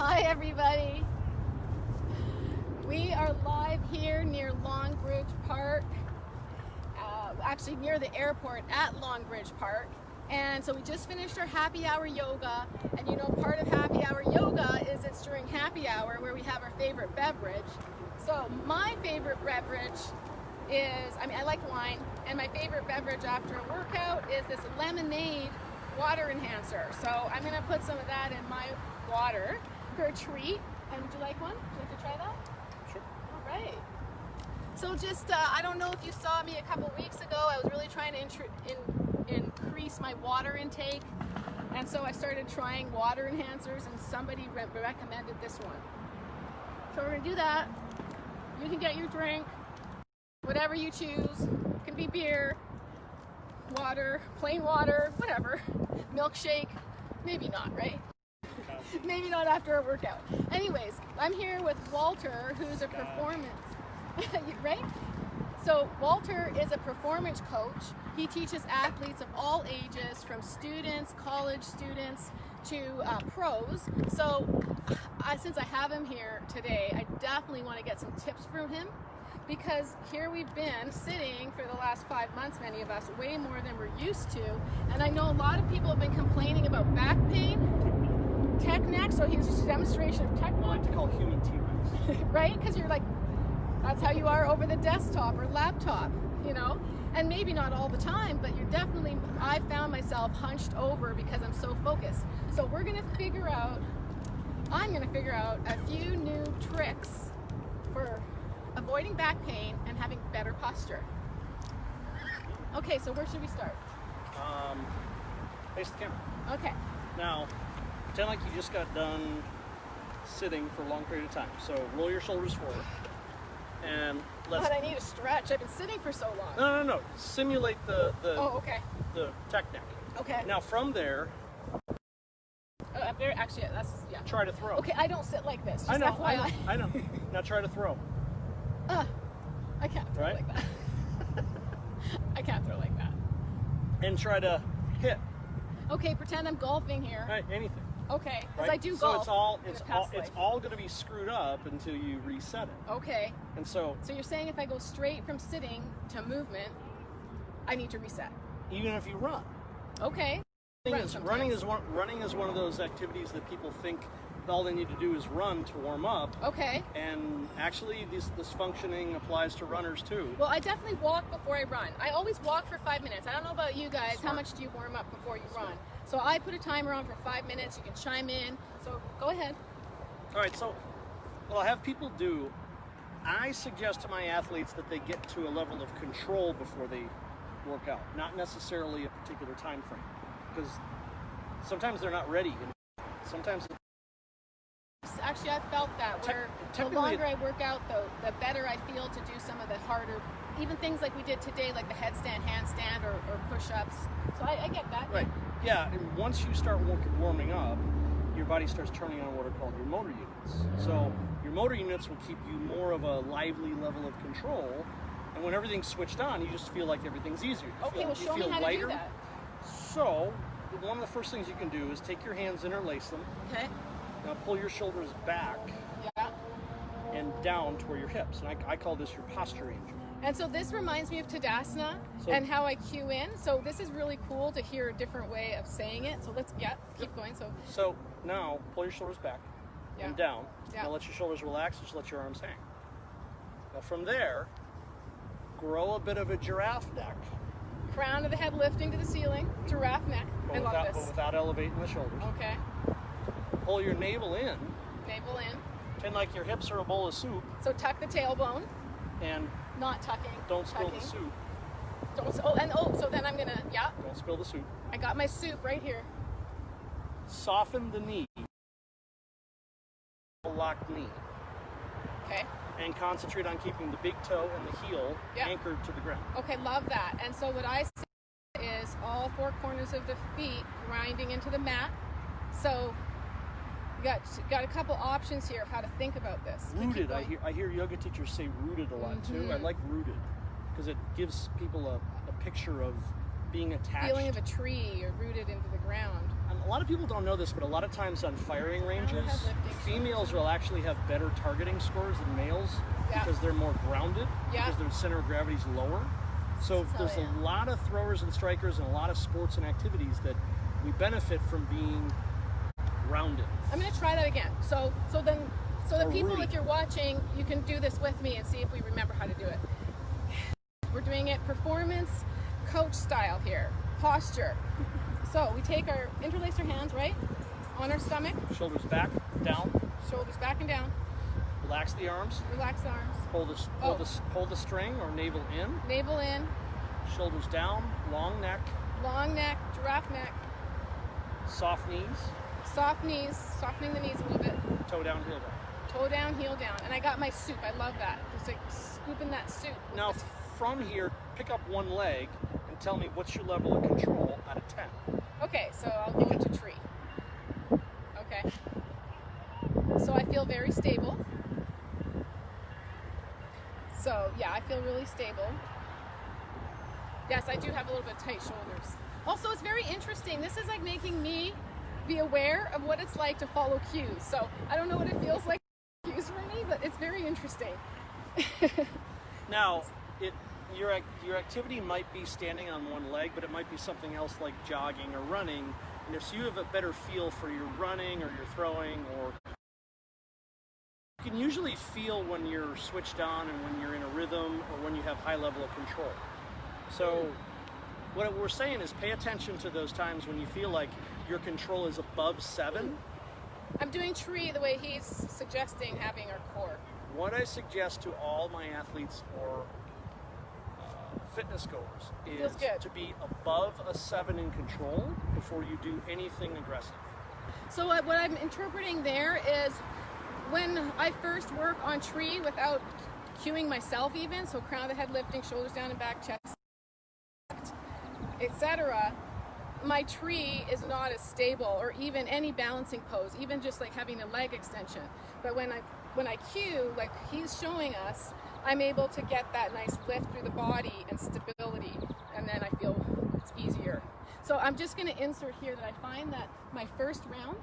Hi everybody. We are live here near Longbridge Park, actually near the airport at Longbridge Park. And so we just finished our happy hour yoga, and you know, part of happy hour yoga is it's during happy hour where we have our favorite beverage. So my favorite beverage is, I like wine, and my favorite beverage after a workout is this lemonade water enhancer. So I'm gonna put some of that in my water for a treat. And would you like one? Would you like to try that? Sure. All right. So just, I don't know if you saw me a couple weeks ago, I was really trying to increase my water intake. And so I started trying water enhancers, and somebody recommended this one. So we're gonna do that. You can get your drink, whatever you choose. It can be beer, water, plain water, whatever. Milkshake, maybe not, right? Maybe not after a workout. Anyways, I'm here with Walter, who's a performance, right? So Walter is a performance coach. He teaches athletes of all ages, from students, college students, to pros. So since I have him here today, I definitely want to get some tips from him, because here we've been sitting for the last 5 months, many of us, way more than we're used to. And I know a lot of people have been complaining about back pain, tech neck, so here's a demonstration of tech neck. I like to call human T-Rex. Right? Because you're like, that's how you are over the desktop or laptop, you know? And maybe not all the time, but you're definitely, I found myself hunched over because I'm so focused. So we're gonna figure out, I'm gonna figure out a few new tricks for avoiding back pain and having better posture. Okay, so where should we start? Face the camera. Okay. Now, pretend like you just got done sitting for a long period of time. So roll your shoulders forward, and let's. But I need a stretch. I've been sitting for so long. No. Simulate the Oh, okay. the tech neck. Okay. Now from there. Oh, up there. Actually, that's yeah. Try to throw. Okay, I don't sit like this. Just I know. FYI. I know. Now try to throw. I can't throw Right? like that. I can't throw like that. And try to hit. Okay, pretend I'm golfing here. Right. Anything. Okay, because Right? I do so golf. it's all going to be screwed up until you reset it. Okay. And so you're saying if I go straight from sitting to movement, I need to reset. even if you run. Okay. Running is one of those activities that people think all they need to do is run to warm up. Okay. And actually, this functioning applies to runners too. Well, I definitely walk before I run. I always walk for 5 minutes. I don't know about you guys. Smart. How much do you warm up before you run? So I put a timer on for 5 minutes. You can chime in. So go ahead. All right. So what I'll have people do, I suggest to my athletes that they get to a level of control before they work out, not necessarily a particular time frame, because sometimes they're not ready, and sometimes. Actually, I've felt that where the longer I work out, the better I feel to do some of the harder, even things like we did today, like the headstand, handstand, or push-ups. So I get that. Right. Yeah, and once you start warming up, your body starts turning on what are called your motor units. So your motor units will keep you more of a lively level of control, and when everything's switched on, you just feel like everything's easier. Well, show me how to do that. So one of the first things you can do is take your hands, interlace them. Okay. Now pull your shoulders back and down toward your hips. And I call this your posture angel. And so this reminds me of Tadasana and how I cue in. So this is really cool to hear a different way of saying it. So let's keep going. So now pull your shoulders back and down. Yeah. Now let your shoulders relax, just let your arms hang. Now from there, grow a bit of a giraffe neck. Crown of the head lifting to the ceiling, giraffe neck. I love this. But without elevating the shoulders. Okay. Pull your navel in. Navel in. Pretend like your hips are a bowl of soup. So tuck the tailbone. And not tucking. Don't spill the soup. So then I'm gonna, Don't spill the soup. I got my soup right here. Soften the knee. Locked knee. Okay. And concentrate on keeping the big toe and the heel anchored to the ground. Okay, love that. And so what I say is all 4 corners of the feet grinding into the mat. So you got a couple options here of how to think about this. Rooted. I hear yoga teachers say rooted a lot too. I like rooted because it gives people a picture of being attached. Feeling of a tree or rooted into the ground. And a lot of people don't know this, but a lot of times on firing ranges, females will actually have better targeting scores than males because they're more grounded, because their center of gravity is lower. So there's a lot of throwers and strikers and a lot of sports and activities that we benefit from being grounded. I'm going to try that again. So the people, if you're watching, you can do this with me and see if we remember how to do it. We're doing it performance coach style here. Posture. So we take our, interlace our hands, right? On our stomach. Shoulders back, down. Shoulders back and down. Relax the arms. Relax the arms. Pull the string or navel in. Navel in. Shoulders down, long neck. Long neck, giraffe neck. Soft knees. Soft knees, softening the knees a little bit. Toe down, heel down. Toe down, heel down. And I got my soup. I love that. Just like scooping that soup. Now from here, pick up one leg and tell me what's your level of control out of 10. Okay, so I'll go into tree. Okay. So I feel very stable. So yeah, I feel really stable. Yes, I do have a little bit tight shoulders. Also, it's very interesting. This is like making me be aware of what it's like to follow cues. So I don't know what it feels like cues for me, but it's very interesting. Now, your activity might be standing on one leg, but it might be something else like jogging or running. And if you have a better feel for your running or your throwing, or you can usually feel when you're switched on and when you're in a rhythm or when you have high level of control. So what we're saying is pay attention to those times when you feel like your control is above 7. I'm doing tree the way he's suggesting having our core. What I suggest to all my athletes or fitness goers is to be above a 7 in control before you do anything aggressive. So what I'm interpreting there is when I first work on tree without cueing myself even, so crown of the head lifting, shoulders down and back, chest, etc., my tree is not as stable, or even any balancing pose, even just like having a leg extension. But when I cue, like he's showing us, I'm able to get that nice lift through the body and stability, and then I feel it's easier. So I'm just going to insert here that I find that my first round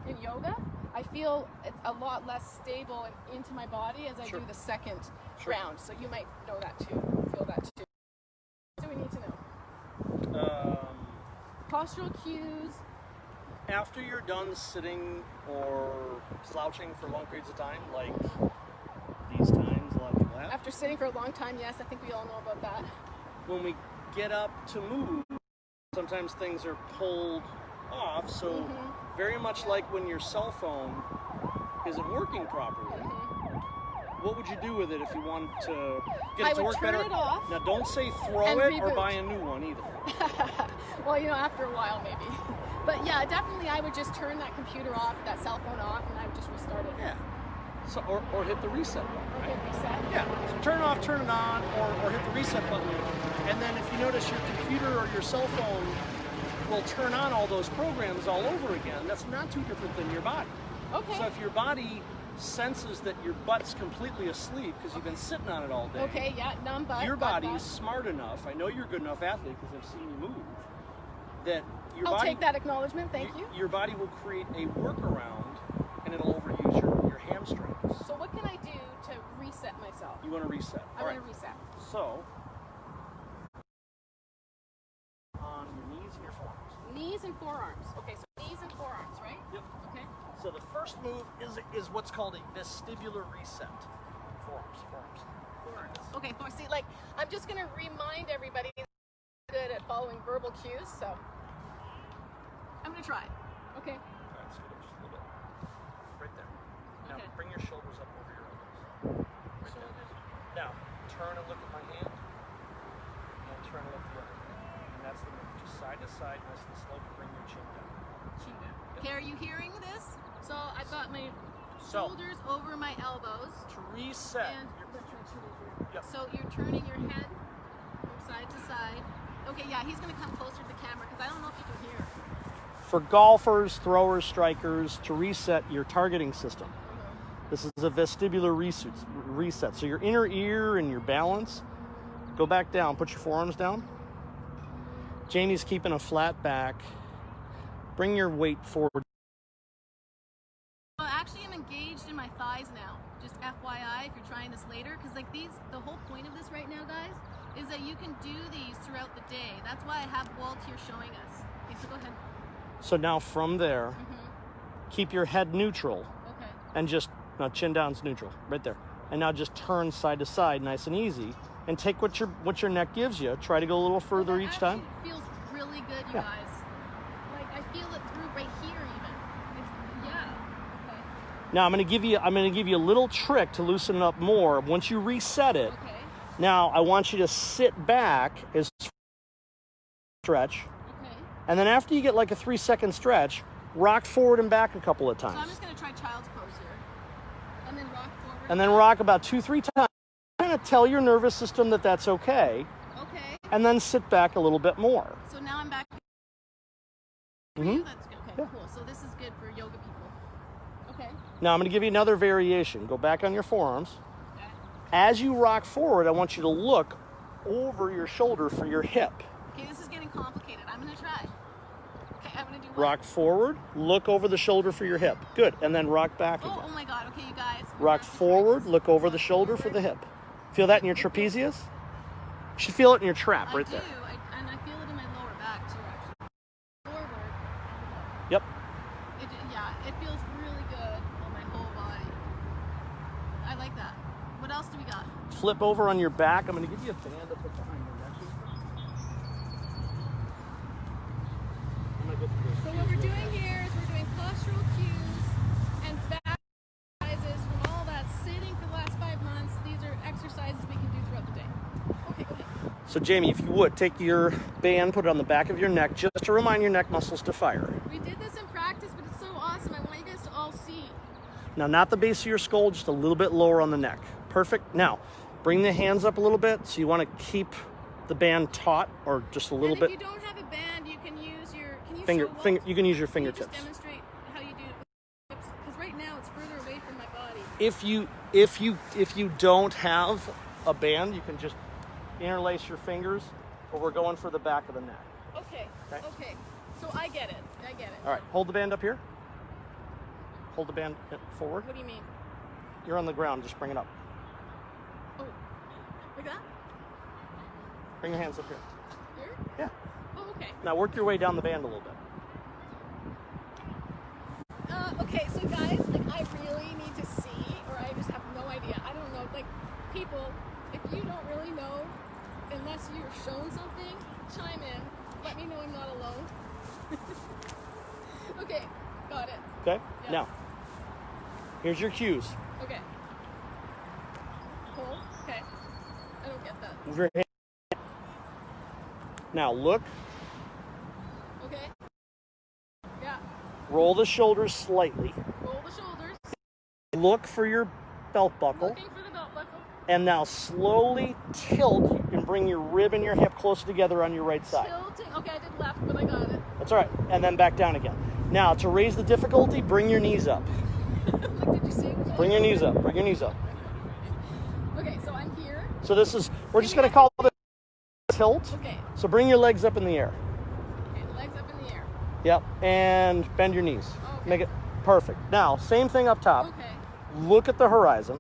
in yoga, I feel it's a lot less stable and into my body as I do the second round. So you might know that too, feel that too. What do we need to know? Postural cues. After you're done sitting or slouching for long periods of time, like these times a lot of people have. After sitting for a long time, yes, I think we all know about that. When we get up to move, sometimes things are pulled off, so very much like when your cell phone isn't working properly. What would you do with it if you wanted to get it to work better? I would turn it off. Now don't say throw it or buy a new one either. Well, you know, after a while maybe. But yeah, definitely I would just turn that computer off, that cell phone off, and I would just restart it. Yeah. So, or hit the reset button, right? Hit reset. Yeah. So turn it off, turn it on, or hit the reset button. And then if you notice your computer or your cell phone will turn on all those programs all over again, that's not too different than your body. Okay. So if your body senses that your butt's completely asleep because you've been sitting on it all day. Okay, yeah, numb butt. Your body's smart enough, I know you're a good enough athlete because I've seen you move, that your I'll body... take that acknowledgement, thank you. Your body will create a workaround and it'll overuse your hamstrings. So what can I do to reset myself? You want to reset. I want to reset. So, on your knees and your forearms. Knees and forearms. Okay, so knees and forearms, right? Yep. Okay. So the first move is what's called a vestibular reset. Forearms. Okay, see, like, I'm just going to remind everybody that I'm good at following verbal cues, so I'm going to try. Okay. All right, scoot up just a little bit. Right there. Now bring your shoulders up over your elbows. Right shoulders. Now, turn and look at my hand. And turn and look at the other hand. And that's the move. Just side to side, nice and slow. Bring your chin down. Chin down. Okay, are you hearing this? So I've got my shoulders over my elbows. To reset. And so you're turning your head from side to side. Okay, yeah, he's going to come closer to the camera because I don't know if you can hear. For golfers, throwers, strikers, to reset your targeting system. This is a vestibular reset. So your inner ear and your balance, go back down, put your forearms down. Jamie's keeping a flat back. bring your weight forward. Well, actually, I'm engaged in my thighs now. Just FYI, if you're trying this later, because like the whole point of this right now, guys, is that you can do these throughout the day. That's why I have Walt here showing us. Okay, so go ahead. So now from there, keep your head neutral. Okay. And just, now chin down's neutral, right there. And now just turn side to side, nice and easy. And take what your neck gives you. Try to go a little further each time. It feels really good, you guys. Like I feel it through right here even. It's, okay. Now I'm gonna give you a little trick to loosen it up more. Once you reset it, okay. Now I want you to sit back as stretch. Okay. And then after you get like a 3-second stretch, rock forward and back a couple of times. So I'm just gonna try child's pose here. And then rock forward. And then rock about 2-3 times. Kind of tell your nervous system that that's okay. Okay. And then sit back a little bit more. So now I'm back. That's good. Okay, cool. So this is good for yoga people. Okay. Now I'm going to give you another variation. Go back on your forearms. Okay. As you rock forward, I want you to look over your shoulder for your hip. Okay, this is getting complicated. I'm going to try. Okay, I'm going to do what? Rock forward, look over the shoulder for your hip. Good. And then rock back again. Oh my God. Okay, you guys. Rock forward, look over the shoulder for the hip. Feel that in your trapezius? You should feel it in your trap right there. And I feel it in my lower back too, actually. Forward. Yep. It feels really good on my whole body. I like that. What else do we got? Flip over on your back. I'm going to give you a band to put behind your neck. So what we're doing here is we're doing postural cues and back exercises from all that sitting for the last 5 months. These are exercises we can do throughout the day. Okay, go ahead. So Jamie, if you would, take your band, put it on the back of your neck, just to remind your neck muscles to fire. We did this in practice, but it's so awesome. I want you guys to all see. Now, not the base of your skull, just a little bit lower on the neck. Perfect. Now, bring the hands up a little bit. So you want to keep the band taut, or just a little bit. If you don't have a band, you can use your finger. You can use your Can you fingertips. just demonstrate how you do it? Because right now it's further away from my body. If you don't have a band, you can just interlace your fingers, but we're going for the back of the neck. Okay. So I get it. All right, hold the band up here. Hold the band forward. What do you mean? You're on the ground, just bring it up. Oh, like that? Bring your hands up here. Here? Yeah. Oh, okay. Now work your way down the band a little bit. Okay, so guys, like I really need to see, or I just have no idea. I don't know, like people, if you don't really know, unless you're shown something, chime in. Let me know I'm not alone. Okay, got it. Okay? Yeah. Now, here's your cues. Okay. Pull. Okay. I don't get that. Move your hand. Now look, Okay. Yeah. roll the shoulders slightly. Roll the shoulders. Look for your belt buckle. Looking for the belt buckle. And now slowly tilt and bring your rib and your hip closer together on your right side. Tilting. Okay, I did left, but I got it. That's all right. And then back down again. Now, to raise the difficulty, bring your knees up. Like, did you see? Bring your knees up. Bring your knees up. Okay, so I'm here. So this is, we're just going to call it tilt. Okay. So bring your legs up in the air. Okay, legs up in the air. Yep. And bend your knees. Okay. Make it perfect. Now, same thing up top. Okay. Look at the horizon.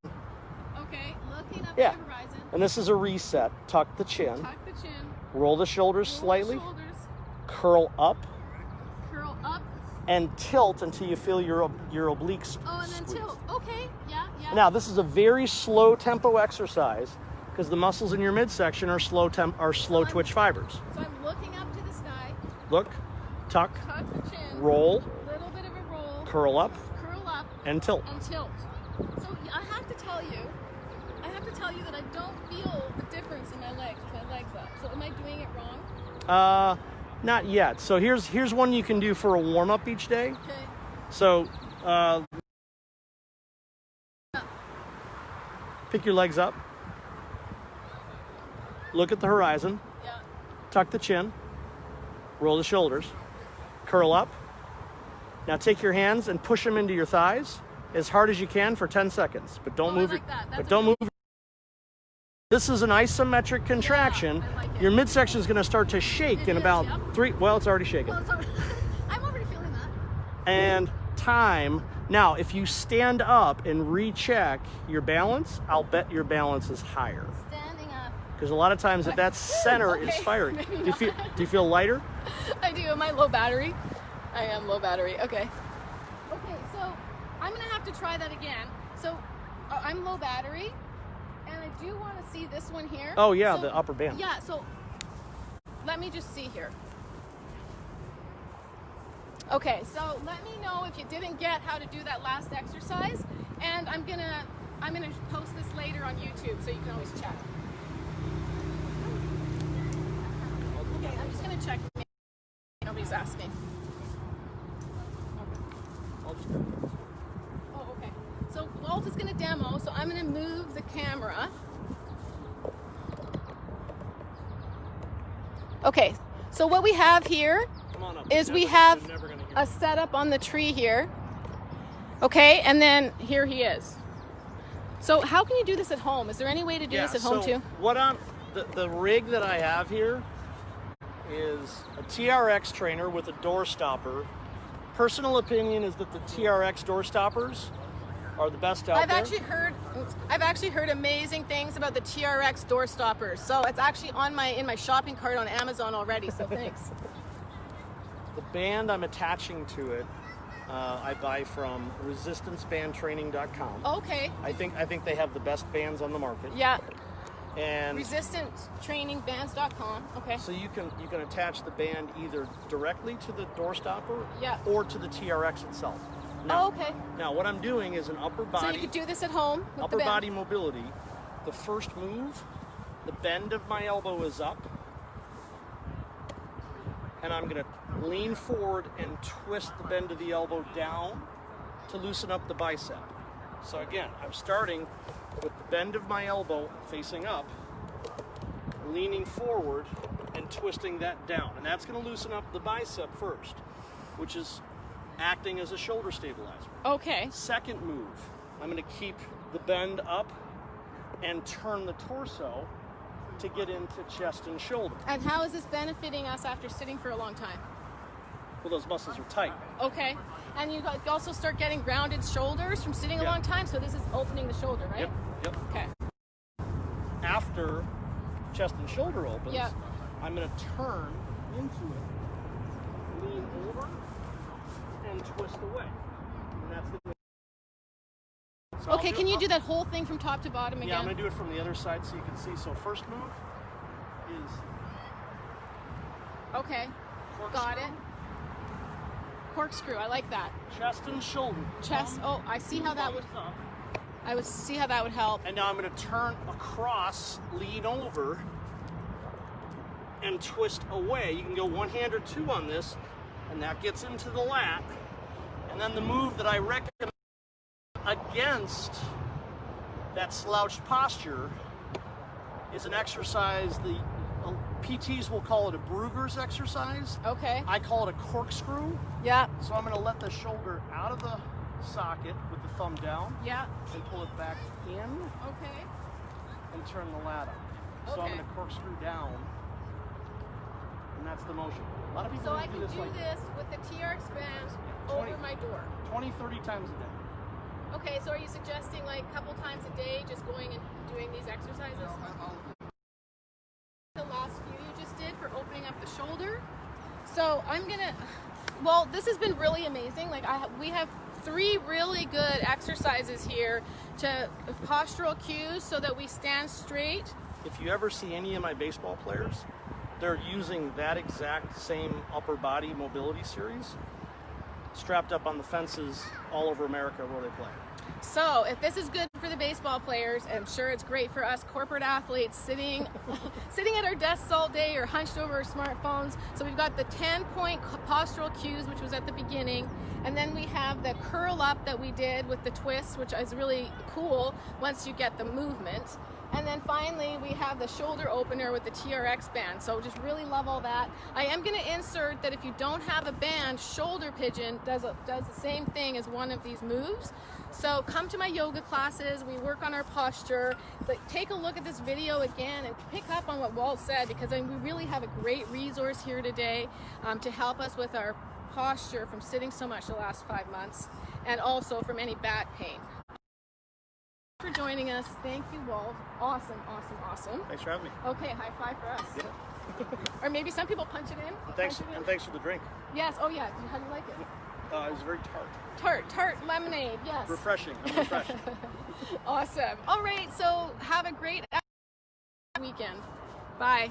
Okay, looking up Yeah. at the horizon. And this is a reset. Tuck the chin. Tuck the chin. Roll the shoulders Roll slightly. the shoulders. Curl up. Curl up. And tilt until you feel your obliques Oh, and then squeeze. tilt. Okay, yeah. Now, this is a very slow tempo exercise because the muscles in your midsection are slow twitch fibers. So I'm looking up to the sky. Look, tuck, Tuck the chin. roll, Little bit of a roll. curl up, Curl up. and tilt. And tilt. So I have to tell you that I don't feel the difference in my legs with my legs up. So am I doing it wrong? Not yet. So here's one you can do for a warm up each day. Okay. So pick your legs up. Look at the horizon. Yeah. Tuck the chin. Roll the shoulders. Curl up. Now take your hands and push them into your thighs as hard as you can for 10 seconds. But don't move. I like that. But don't move. This is an isometric contraction. I like it. Your midsection is going to start to shake It in is, about yep. 3. Well, it's already shaking. Well, I'm already feeling and time. Now, if you stand up and recheck your balance, I'll bet your balance is higher. Standing up. Because a lot of times if that center is firing. Do you feel lighter? I do. Am I low battery? I am low battery. Okay. Okay, so I'm gonna have to try that again. So I'm low battery, and I do want to see this one here. Oh yeah, so, the upper band. Yeah, so let me just see here. Okay, so let me know if you didn't get how to do that last exercise, and I'm gonna post this later on YouTube, so you can always check. Okay, I'm just gonna check. Nobody's asking. Oh, okay. So Walt is gonna demo, so I'm gonna move the camera. Okay, so what we have here is we have a setup on the tree here. Okay, and then here he is. So how can you do this at home? Is there any way to do this at home too? The rig that I have here is a TRX trainer with a door stopper. Personal opinion is that the TRX door stoppers are the best out there. I've actually heard amazing things about the TRX door stoppers. So it's actually in my shopping cart on Amazon already. So thanks. The band I'm attaching to it, I buy from resistancebandtraining.com. Okay. I think they have the best bands on the market. Yeah. And resistancetrainingbands.com. Okay. So you can attach the band either directly to the door stopper, yeah, or to the TRX itself. Now, okay. Now what I'm doing is an upper body. So you could do this at home with upper body mobility. The first move, the bend of my elbow is up, and I'm going to lean forward and twist the bend of the elbow down to loosen up the bicep. So again, I'm starting with the bend of my elbow facing up, leaning forward and twisting that down. And that's going to loosen up the bicep first, which is acting as a shoulder stabilizer. Okay. Second move, I'm going to keep the bend up and turn the torso to get into chest and shoulder. And how is this benefiting us after sitting for a long time? Well, those muscles are tight. Okay. And you also start getting rounded shoulders from sitting a long time, so this is opening the shoulder, right? Yep. Okay. After chest and shoulder opens, yep, I'm going to turn into it, lean over, and twist away. And that's the so okay, can you do that whole thing from top to bottom again? Yeah, I'm going to do it from the other side so you can see. So first move is... Okay, got it. Corkscrew, I like that. Chest and shoulder. Chest, oh, I see how that would... I would see how that would help. And now I'm going to turn across, lean over, and twist away. You can go one hand or two on this, and that gets into the lat. And then the move that I recommend against that slouched posture is an exercise, the PTs will call it a Brugger's exercise. Okay. I call it a corkscrew. Yeah. So I'm going to let the shoulder out of the socket with the thumb down. Yeah. And pull it back in. Okay. And turn the lat up. So I'm going to corkscrew down. And that's the motion. A lot of people so I do can this do this with the TRX band over my door. 20, 30 times a day. Okay, so are you suggesting like a couple times a day just going and doing these exercises? The last few you just did for opening up the shoulder. So I'm gonna, well, this has been really amazing. Like we have 3 really good exercises here to postural cues so that we stand straight. If you ever see any of my baseball players, they're using that exact same upper body mobility series strapped up on the fences all over America where they play. So if this is good for the baseball players, I'm sure it's great for us corporate athletes sitting at our desks all day or hunched over our smartphones. So we've got the 10-point postural cues, which was at the beginning, and then we have the curl up that we did with the twist, which is really cool once you get the movement. And then finally, we have the shoulder opener with the TRX band. So just really love all that. I am going to insert that if you don't have a band, shoulder pigeon does the same thing as one of these moves. So come to my yoga classes. We work on our posture. But take a look at this video again and pick up on what Walt said, because we really have a great resource here today to help us with our posture from sitting so much the last 5 months, and also from any back pain. For joining us. Thank you, Walt. Awesome, awesome, awesome. Thanks for having me. Okay, high five for us. Yeah. Or maybe some people punch it in. Thanks, and thanks for the drink. Yes, oh yeah, how do you like it? It was very tart. Tart lemonade, yes. Refreshing, I'm refreshed. Awesome. All right, so have a great weekend. Bye.